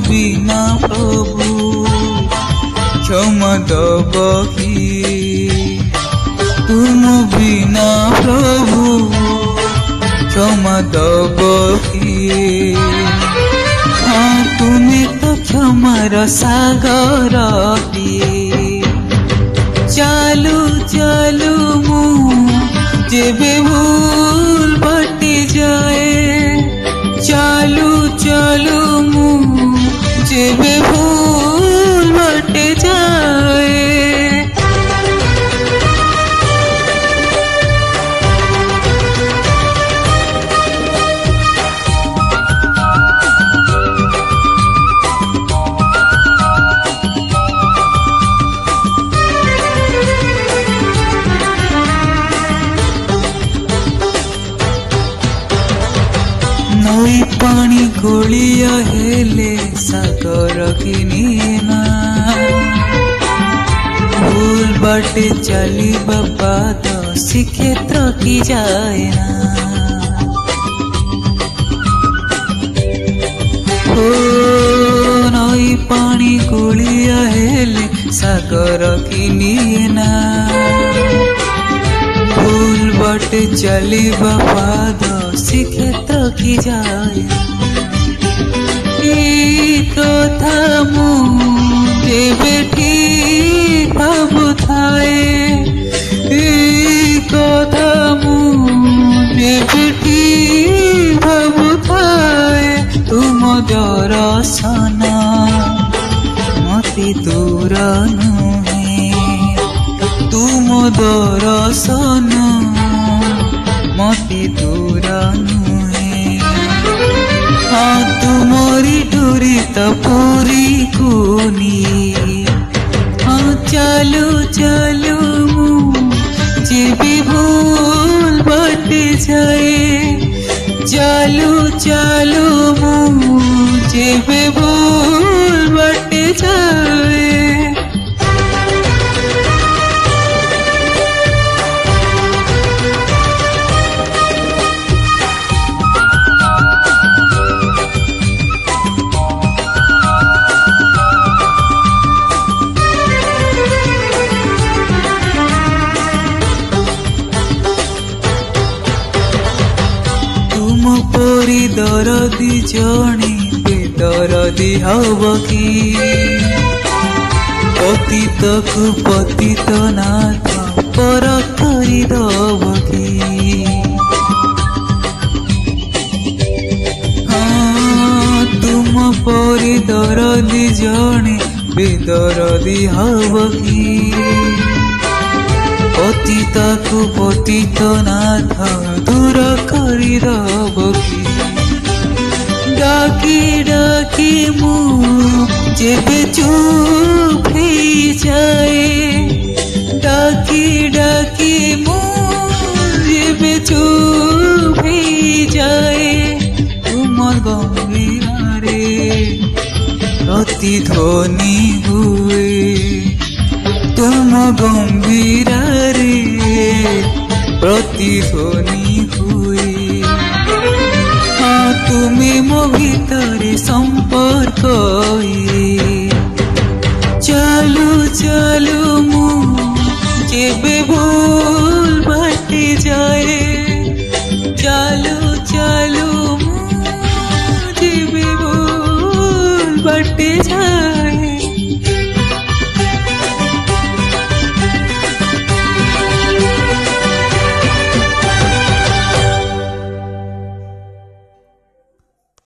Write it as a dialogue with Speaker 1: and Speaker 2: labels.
Speaker 1: বিনা প্রভু ক্ষমা দব কি? তুম বিনা প্রভু ক্ষমা দব কি? হ্যাঁ তুমি তো ক্ষমার সাগর দিয়ে চালু চালু মু যেবে ভুল বাটি যায় চালু চালু মু যেবে ভুল বাটে যায় নই পানি গড়িয়া হেলে সাগর কিনিয়ে না ভুল বাটে চালিবা পাদ শ্রীক্ষেত্র কি যায় না ও নই পানি গড়িয়া হেলে সাগর কিনিয়ে না ভুল বাটে চালিবা পাদ শ্রীক্ষেত্র কি যায় এই কথা মু যেবে ঠিক ভাবুথায়ে এই কথা মু যেবে ঠিক ভাবুথায়ে তুম দর্শନ মতে দূর নুহে তুম দর্শନ মতে দূর নুহে हाँ तुमरी डोरी तपोरी कोनी हाँ चालू चालू जेबी भूल बाटे जाए चालू चालू जेबे भूल बाटे जाए পরি দরদি জনে বেদরদি হব কি পতিতকু পতিত নাথ পর করি দব কি তুম পরি দরদি জনে বেদরদি হব কি পতিতকু পতিত নাথ দূর করি দব কি ডাকি ডাকি মু যেবে চুপ যায় ডাকি ডাকি মু যেবে চুপ যায় তুমর গম্ভীরে প্রতিধ্বনি হুয়ে তুম গম্ভীরে প্রতিধ্বনি হুয়ে তুমি মো ভিতরে সম্পর্ক